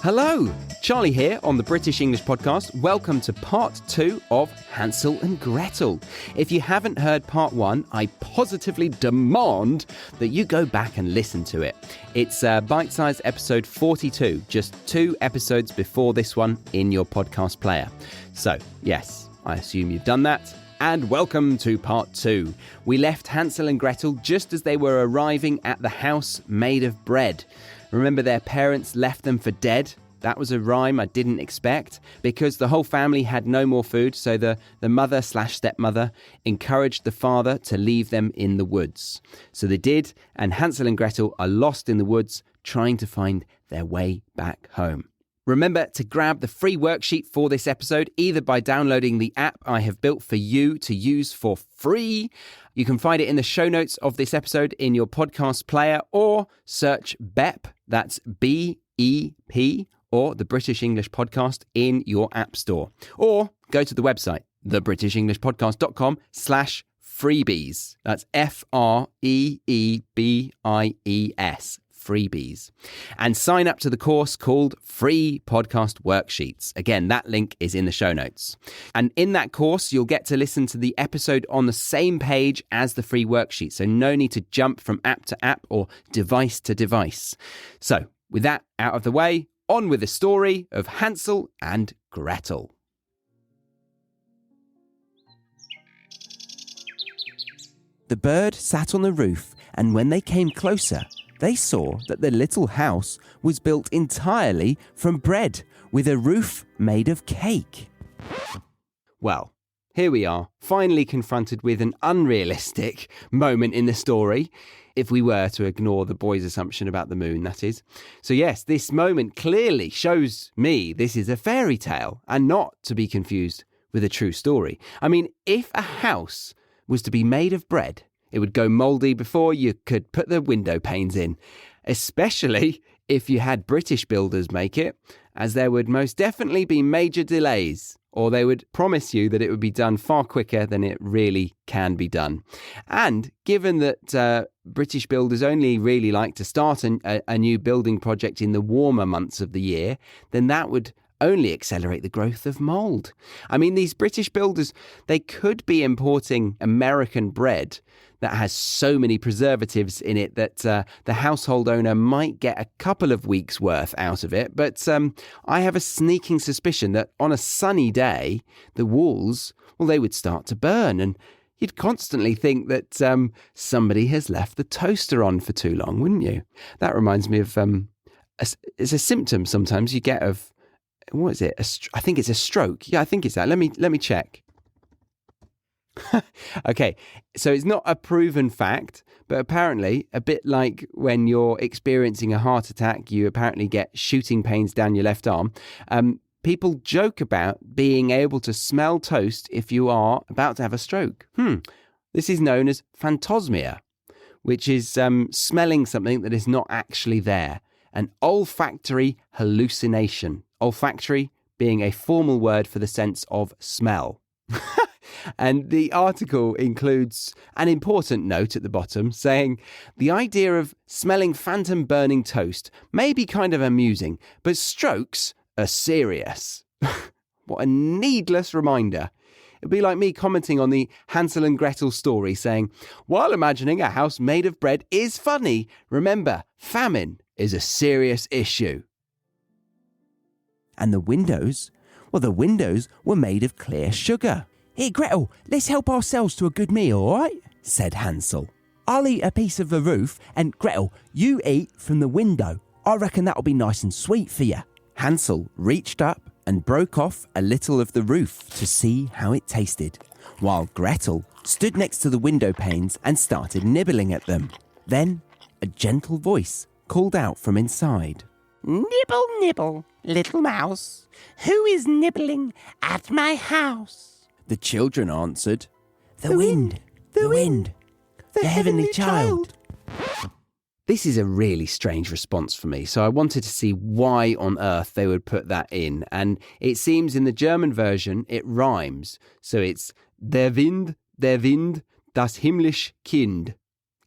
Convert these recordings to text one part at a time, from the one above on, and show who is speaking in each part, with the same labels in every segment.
Speaker 1: Hello, Charlie here on the British English Podcast. Welcome to part 2 of Hansel and Gretel. If you haven't heard part 1, I positively demand that you go back and listen to it. It's Bitesize episode 42, just 2 episodes before this one in your podcast player. So, yes, I assume you've done that. And welcome to part 2. We left Hansel and Gretel just as they were arriving at the house made of bread. Remember their parents left them for dead? That was a rhyme I didn't expect because the whole family had no more food, so the mother/stepmother encouraged the father to leave them in the woods. So they did, and Hansel and Gretel are lost in the woods trying to find their way back home. Remember to grab the free worksheet for this episode, either by downloading the app I have built for you to use for free. You can find it in the show notes of this episode in your podcast player, or search BEP, that's B-E-P, or the British English Podcast in your app store. Or go to the website, thebritishenglishpodcast.com/freebies. That's Freebies. Freebies. And sign up to the course called Free Podcast Worksheets. Again, that link is in the show notes. And in that course, you'll get to listen to the episode on the same page as the free worksheet. So no need to jump from app to app or device to device. So with that out of the way, on with the story of Hansel and Gretel. The bird sat on the roof, and when they came closer, they saw that the little house was built entirely from bread, with a roof made of cake. Well, here we are, finally confronted with an unrealistic moment in the story, if we were to ignore the boy's assumption about the moon, that is. So yes, this moment clearly shows me this is a fairy tale, and not to be confused with a true story. I mean, if a house was to be made of bread, it would go mouldy before you could put the window panes in, especially if you had British builders make it, as there would most definitely be major delays, or they would promise you that it would be done far quicker than it really can be done. And given that British builders only really like to start a new building project in the warmer months of the year, then that would only accelerate the growth of mould. I mean, these British builders, they could be importing American bread that has so many preservatives in it that the household owner might get a couple of weeks' worth out of it. But I have a sneaking suspicion that on a sunny day, the walls, well, they would start to burn. And you'd constantly think that somebody has left the toaster on for too long, wouldn't you? That reminds me of, it's a symptom sometimes you get of, what is it? I think it's a stroke. Yeah, I think it's that. Let me check. Okay, so it's not a proven fact, but apparently, a bit like when you're experiencing a heart attack, you apparently get shooting pains down your left arm. People joke about being able to smell toast if you are about to have a stroke. This is known as phantosmia, which is smelling something that is not actually there. An olfactory hallucination. Olfactory being a formal word for the sense of smell. And the article includes an important note at the bottom saying, the idea of smelling phantom burning toast may be kind of amusing, but strokes are serious. What a needless reminder. It'd be like me commenting on the Hansel and Gretel story saying, while imagining a house made of bread is funny, remember, famine is a serious issue. And the windows? Well, the windows were made of clear sugar. Here, Gretel, let's help ourselves to a good meal, all right? Said Hansel. I'll eat a piece of the roof, and Gretel, you eat from the window. I reckon that'll be nice and sweet for you. Hansel reached up and broke off a little of the roof to see how it tasted, while Gretel stood next to the window panes and started nibbling at them. Then a gentle voice called out from inside.
Speaker 2: Nibble, nibble, little mouse. Who is nibbling at my house?
Speaker 1: The children answered,
Speaker 2: The wind, the heavenly child.
Speaker 1: This is a really strange response for me, so I wanted to see why on earth they would put that in. And it seems in the German version it rhymes. So it's der Wind, das himmlisch Kind.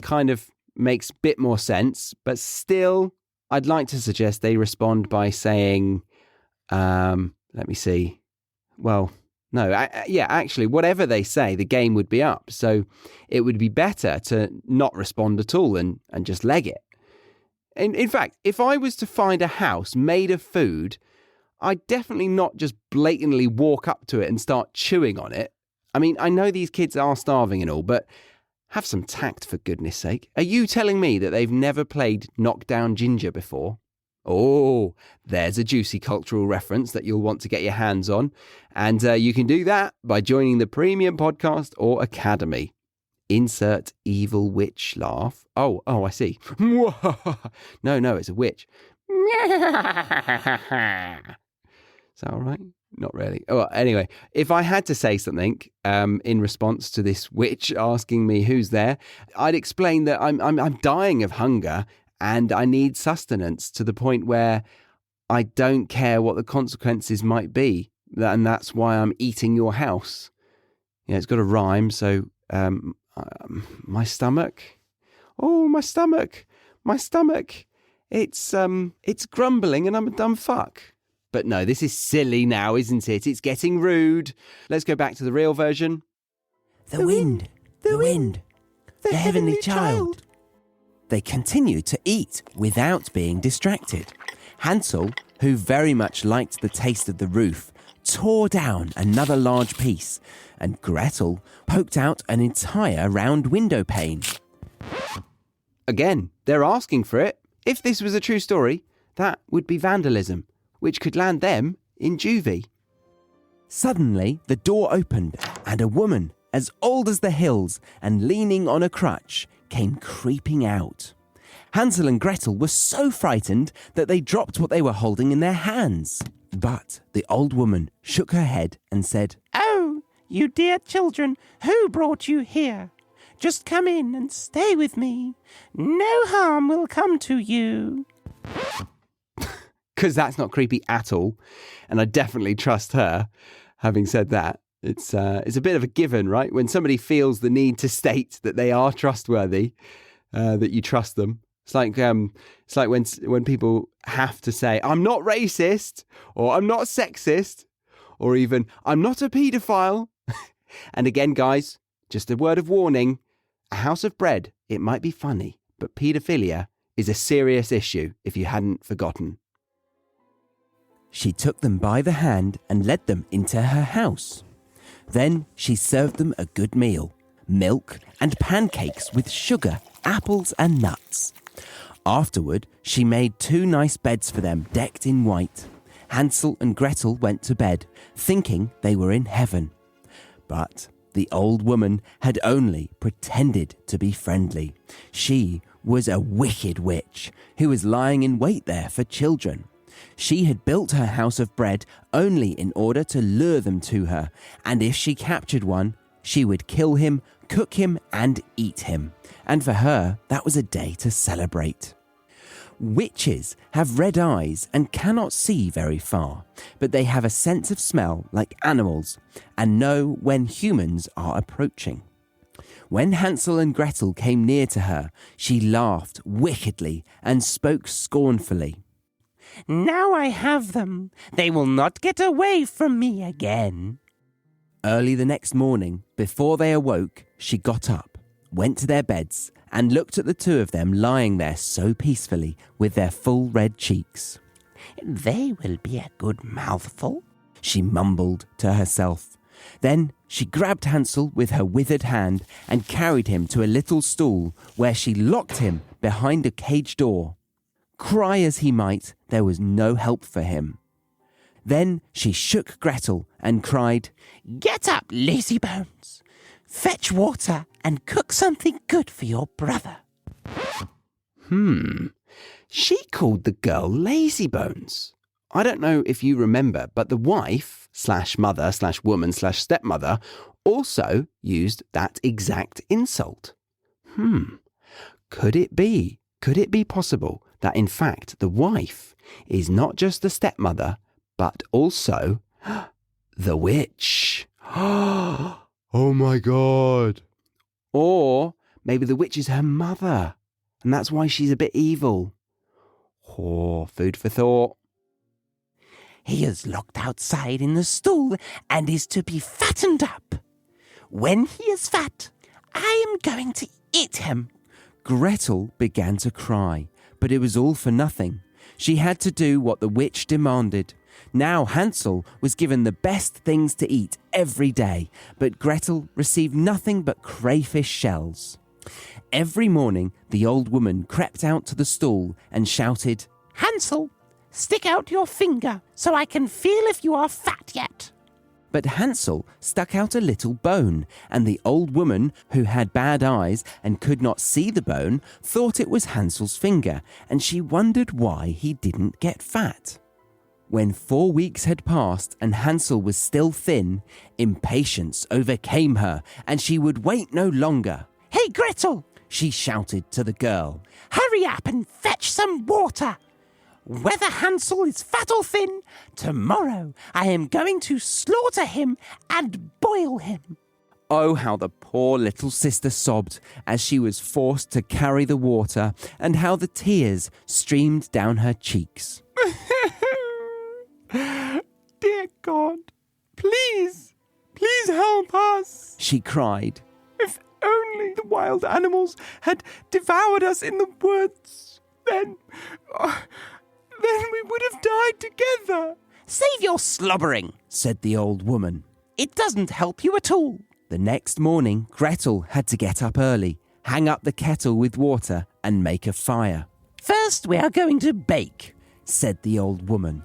Speaker 1: Kind of makes a bit more sense, but still I'd like to suggest they respond by saying, let me see. Well, no, actually, whatever they say, the game would be up. So it would be better to not respond at all and just leg it. In fact, if I was to find a house made of food, I'd definitely not just blatantly walk up to it and start chewing on it. I mean, I know these kids are starving and all, but have some tact, for goodness sake. Are you telling me that they've never played Knockdown Ginger before? Oh, there's a juicy cultural reference that you'll want to get your hands on. And you can do that by joining the Premium Podcast or Academy. Insert evil witch laugh. Oh, I see. No, it's a witch. Is that all right? Not really. Oh, anyway, if I had to say something in response to this witch asking me who's there, I'd explain that I'm dying of hunger and I need sustenance to the point where I don't care what the consequences might be, and that's why I'm eating your house. Yeah, it's got a rhyme, so my stomach. Oh, my stomach. It's grumbling and I'm a dumb fuck. But no, this is silly now, isn't it? It's getting rude. Let's go back to the real version.
Speaker 2: The wind, the heavenly child.
Speaker 1: They continued to eat without being distracted. Hansel, who very much liked the taste of the roof, tore down another large piece, and Gretel poked out an entire round window pane. Again, they're asking for it. If this was a true story, that would be vandalism, which could land them in juvie. Suddenly, the door opened, and a woman, as old as the hills and leaning on a crutch, came creeping out. Hansel and Gretel were so frightened that they dropped what they were holding in their hands. But the old woman shook her head and said,
Speaker 2: "Oh, you dear children, who brought you here? Just come in and stay with me. No harm will come to you."
Speaker 1: Because that's not creepy at all. And I definitely trust her. Having said that, it's a bit of a given, right? When somebody feels the need to state that they are trustworthy, that you trust them. It's like when people have to say, "I'm not racist," or "I'm not sexist," or even "I'm not a paedophile." And again, guys, just a word of warning. A house of bread, it might be funny, but paedophilia is a serious issue if you hadn't forgotten. She took them by the hand and led them into her house. Then she served them a good meal, milk and pancakes with sugar, apples and nuts. Afterward, she made 2 nice beds for them decked in white. Hansel and Gretel went to bed, thinking they were in heaven. But the old woman had only pretended to be friendly. She was a wicked witch who was lying in wait there for children. She had built her house of bread only in order to lure them to her, and if she captured one, she would kill him, cook him, and eat him. And for her, that was a day to celebrate. Witches have red eyes and cannot see very far, but they have a sense of smell like animals and know when humans are approaching. When Hansel and Gretel came near to her, she laughed wickedly and spoke scornfully.
Speaker 2: "Now I have them. They will not get away from me again."
Speaker 1: Early the next morning, before they awoke, she got up, went to their beds, and looked at the 2 of them lying there so peacefully with their full red cheeks.
Speaker 2: "They will be a good mouthful,"
Speaker 1: she mumbled to herself. Then she grabbed Hansel with her withered hand and carried him to a little stool where she locked him behind a cage door. Cry as he might, there was no help for him. Then she shook Gretel and cried,
Speaker 2: "Get up, lazybones. Fetch water and cook something good for your brother."
Speaker 1: She called the girl lazybones. I don't know if you remember, but the wife /mother/woman/stepmother also used that exact insult. Could it be possible that in fact the wife is not just the stepmother, but also the witch? Oh my God. Or maybe the witch is her mother, and that's why she's a bit evil. Oh, food for thought.
Speaker 2: He is locked outside in the stall and is to be fattened up. When he is fat, I am going to eat him.
Speaker 1: Gretel began to cry, but it was all for nothing. She had to do what the witch demanded. Now Hansel was given the best things to eat every day, but Gretel received nothing but crayfish shells. Every morning, the old woman crept out to the stall and shouted,
Speaker 2: Hansel, stick out your finger so I can feel if you are fat yet.
Speaker 1: But Hansel stuck out a little bone, and the old woman, who had bad eyes and could not see the bone, thought it was Hansel's finger, and she wondered why he didn't get fat. When 4 weeks had passed and Hansel was still thin, impatience overcame her, and she would wait no longer.
Speaker 2: Hey, Gretel,
Speaker 1: she shouted to the girl.
Speaker 2: Hurry up and fetch some water. Whether Hansel is fat or thin, tomorrow I am going to slaughter him and boil him.
Speaker 1: Oh, how the poor little sister sobbed as she was forced to carry the water, and how the tears streamed down her cheeks.
Speaker 2: Dear God, please help us,
Speaker 1: she cried.
Speaker 2: If only the wild animals had devoured us in the woods, then we would have died together. Save your slobbering, said the old woman. It doesn't help you at all.
Speaker 1: The next morning, Gretel had to get up early, hang up the kettle with water, and make a fire.
Speaker 2: First, we are going to bake,
Speaker 1: said the old woman.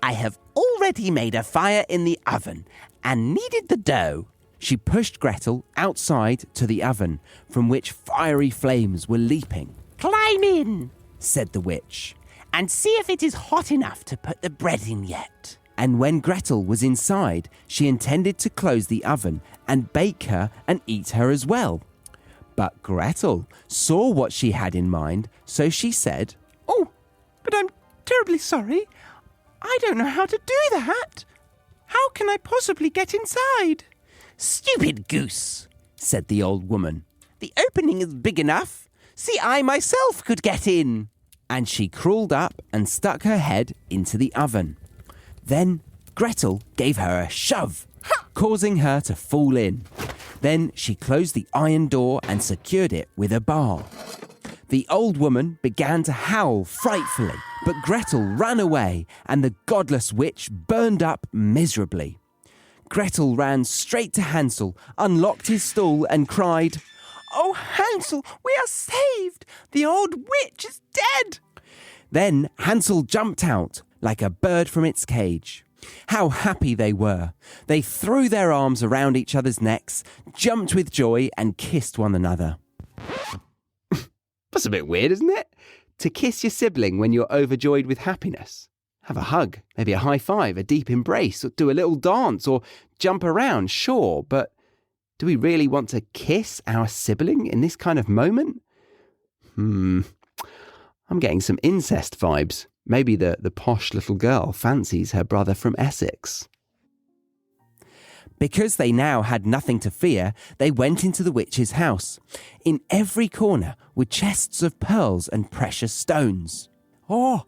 Speaker 2: I have already made a fire in the oven and kneaded the dough.
Speaker 1: She pushed Gretel outside to the oven, from which fiery flames were leaping.
Speaker 2: Climb in,
Speaker 1: said the witch,
Speaker 2: and see if it is hot enough to put the bread in yet.
Speaker 1: And when Gretel was inside, she intended to close the oven and bake her and eat her as well. But Gretel saw what she had in mind, so she said,
Speaker 2: Oh, but I'm terribly sorry. I don't know how to do that. How can I possibly get inside? Stupid goose, said the old woman. The opening is big enough. See, I myself could get in.
Speaker 1: And she crawled up and stuck her head into the oven. Then Gretel gave her a shove, causing her to fall in. Then she closed the iron door and secured it with a bar. The old woman began to howl frightfully, but Gretel ran away, and the godless witch burned up miserably. Gretel ran straight to Hansel, unlocked his stall, and cried,
Speaker 2: Oh, Hansel, we are saved! The old witch is dead!
Speaker 1: Then Hansel jumped out like a bird from its cage. How happy they were! They threw their arms around each other's necks, jumped with joy, and kissed one another. That's a bit weird, isn't it? To kiss your sibling when you're overjoyed with happiness. Have a hug, maybe a high five, a deep embrace, or do a little dance, or jump around, sure, but do we really want to kiss our sibling in this kind of moment? I'm getting some incest vibes. Maybe the posh little girl fancies her brother from Essex. Because they now had nothing to fear, they went into the witch's house. In every corner were chests of pearls and precious stones. Oh,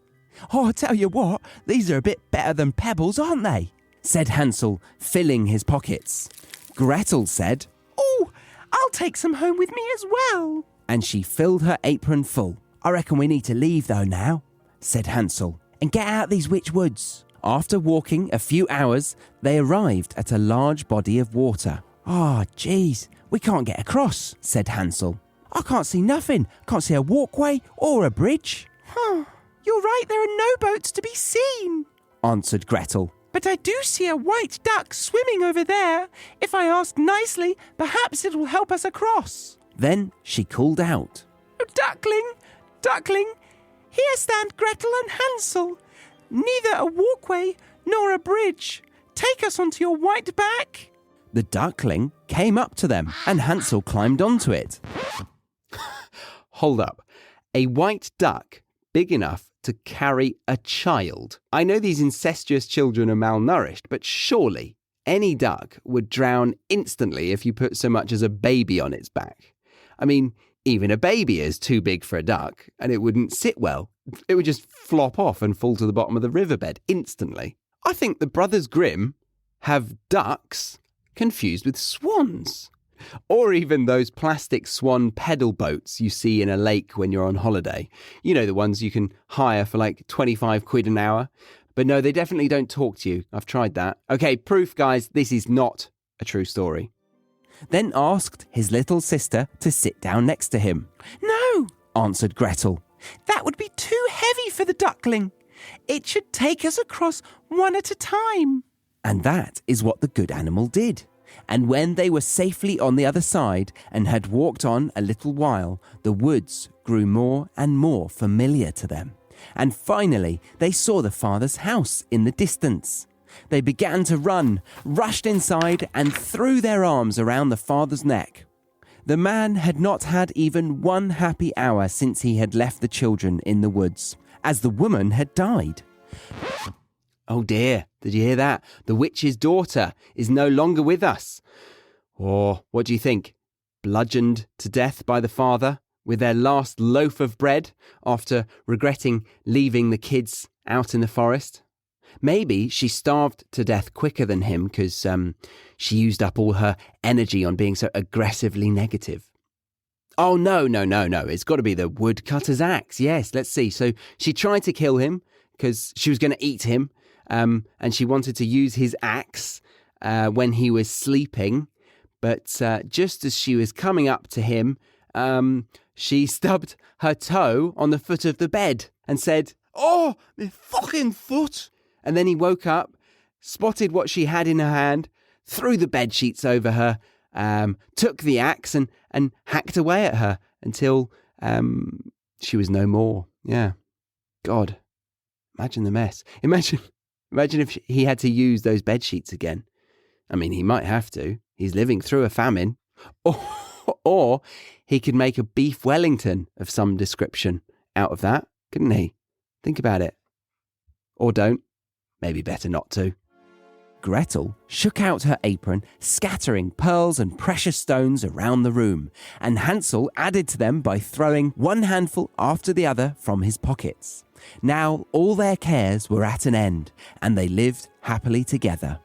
Speaker 1: I tell you what, these are a bit better than pebbles, aren't they? Said Hansel, filling his pockets. Gretel said,
Speaker 2: Oh, I'll take some home with me as well.
Speaker 1: And she filled her apron full. I reckon we need to leave though now, said Hansel, and get out these witch woods. After walking a few hours, they arrived at a large body of water. Geez, we can't get across, said Hansel. I can't see nothing. Can't see a walkway or a bridge.
Speaker 2: You're right, there are no boats to be seen,
Speaker 1: answered Gretel.
Speaker 2: But I do see a white duck swimming over there. If I ask nicely, perhaps it will help us across.
Speaker 1: Then she called out,
Speaker 2: Oh, Duckling, here stand Gretel and Hansel. Neither a walkway nor a bridge. Take us onto your white back.
Speaker 1: The duckling came up to them, and Hansel climbed onto it. Hold up. A white duck big enough to carry a child. I know these incestuous children are malnourished, but surely any duck would drown instantly if you put so much as a baby on its back. I mean, Even a baby is too big for a duck, and it wouldn't sit well. It would just flop off and fall to the bottom of the riverbed instantly. I think the Brothers Grimm have ducks confused with swans. Or even those plastic swan pedal boats you see in a lake when you're on holiday. You know, the ones you can hire for like 25 quid an hour. But no, they definitely don't talk to you. I've tried that. Okay, proof, guys, this is not a true story. Then asked his little sister to sit down next to him.
Speaker 2: No,
Speaker 1: answered Gretel.
Speaker 2: That would be too heavy for the duckling. It should take us across one at a time.
Speaker 1: And that is what the good animal did. And when they were safely on the other side and had walked on a little while, the woods grew more and more familiar to them. And finally, they saw the father's house in the distance. They began to run, rushed inside, and threw their arms around the father's neck. The man had not had even one happy hour since he had left the children in the woods, as the woman had died. Oh dear, did you hear that? The witch's daughter is no longer with us. Or, what do you think? Bludgeoned to death by the father with their last loaf of bread after regretting leaving the kids out in the forest? Maybe she starved to death quicker than him because she used up all her energy on being so aggressively negative. Oh, no. It's got to be the woodcutter's axe. Yes, let's see. So she tried to kill him because she was going to eat him. And she wanted to use his axe when he was sleeping. But just as she was coming up to him, she stubbed her toe on the foot of the bed and said, "Oh, my fucking foot." And then he woke up, spotted what she had in her hand, threw the bed sheets over her, took the axe and hacked away at her until she was no more. Yeah. God, imagine the mess. Imagine if he had to use those bed sheets again. I mean, he might have to. He's living through a famine. Or he could make a beef Wellington of some description out of that, couldn't he? Think about it. Or don't. Maybe better not to. Gretel shook out her apron, scattering pearls and precious stones around the room, and Hansel added to them by throwing one handful after the other from his pockets. Now all their cares were at an end, and they lived happily together.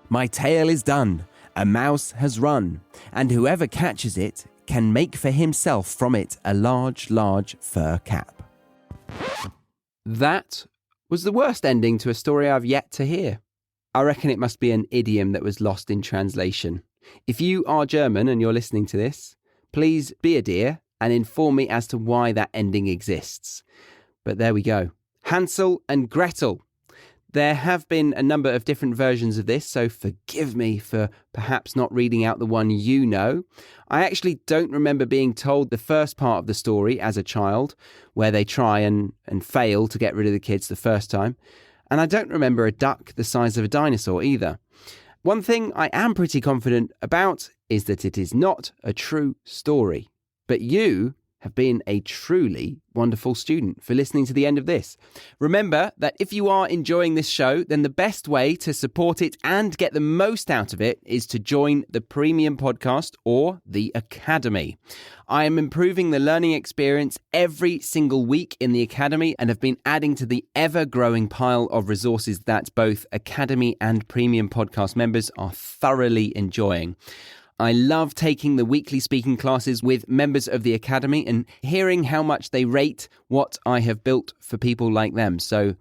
Speaker 1: My tale is done, a mouse has run, and whoever catches it can make for himself from it a large, large fur cap. That was the worst ending to a story I've yet to hear. I reckon it must be an idiom that was lost in translation. If you are German and you're listening to this, please be a dear and inform me as to why that ending exists. But there we go. Hansel and Gretel. There have been a number of different versions of this, so forgive me for perhaps not reading out the one you know. I actually don't remember being told the first part of the story as a child, where they try and fail to get rid of the kids the first time. And I don't remember a duck the size of a dinosaur either. One thing I am pretty confident about is that it is not a true story. But you have been a truly wonderful student for listening to the end of this. Remember that if you are enjoying this show, then the best way to support it and get the most out of it is to join the Premium Podcast or the Academy. I am improving the learning experience every single week in the Academy and have been adding to the ever-growing pile of resources that both Academy and Premium Podcast members are thoroughly enjoying. I love taking the weekly speaking classes with members of the Academy and hearing how much they rate what I have built for people like them. So,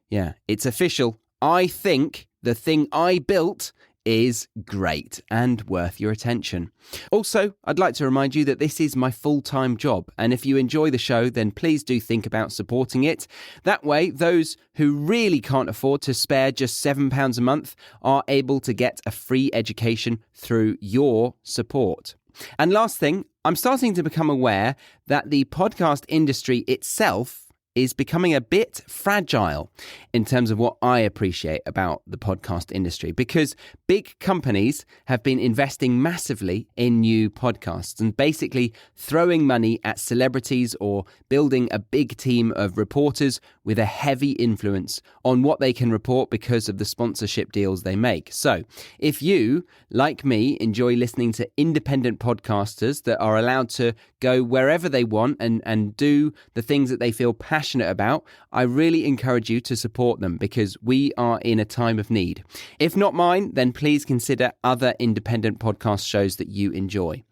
Speaker 1: yeah, it's official. I think the thing I built is great and worth your attention. Also, I'd like to remind you that this is my full-time job, and if you enjoy the show, then please do think about supporting it. That way, those who really can't afford to spare just £7 a month are able to get a free education through your support. And last thing, I'm starting to become aware that the podcast industry itself is becoming a bit fragile in terms of what I appreciate about the podcast industry, because big companies have been investing massively in new podcasts and basically throwing money at celebrities or building a big team of reporters with a heavy influence on what they can report because of the sponsorship deals they make. So if you, like me, enjoy listening to independent podcasters that are allowed to go wherever they want and do the things that they feel passionate about, I really encourage you to support them because we are in a time of need. If not mine, then please consider other independent podcast shows that you enjoy.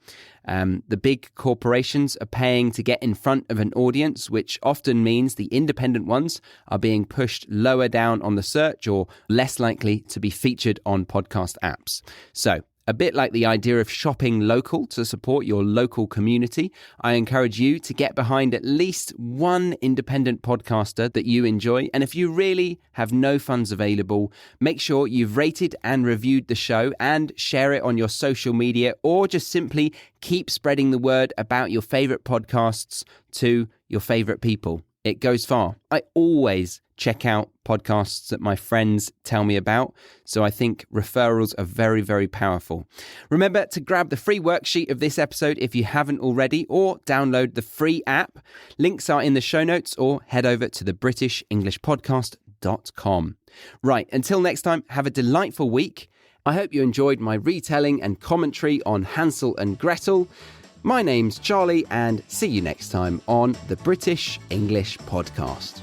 Speaker 1: The big corporations are paying to get in front of an audience, which often means the independent ones are being pushed lower down on the search or less likely to be featured on podcast apps. So, a bit like the idea of shopping local to support your local community, I encourage you to get behind at least one independent podcaster that you enjoy. And if you really have no funds available, make sure you've rated and reviewed the show and share it on your social media, or just simply keep spreading the word about your favorite podcasts to your favorite people. It goes far. I always check out podcasts that my friends tell me about, so I think referrals are very, very powerful. Remember to grab the free worksheet of this episode if you haven't already, or download the free app. Links are in the show notes, or head over to thebritishenglishpodcast.com. Right, until next time, have a delightful week. I hope you enjoyed my retelling and commentary on Hansel and Gretel. My name's Charlie, and see you next time on the British English Podcast.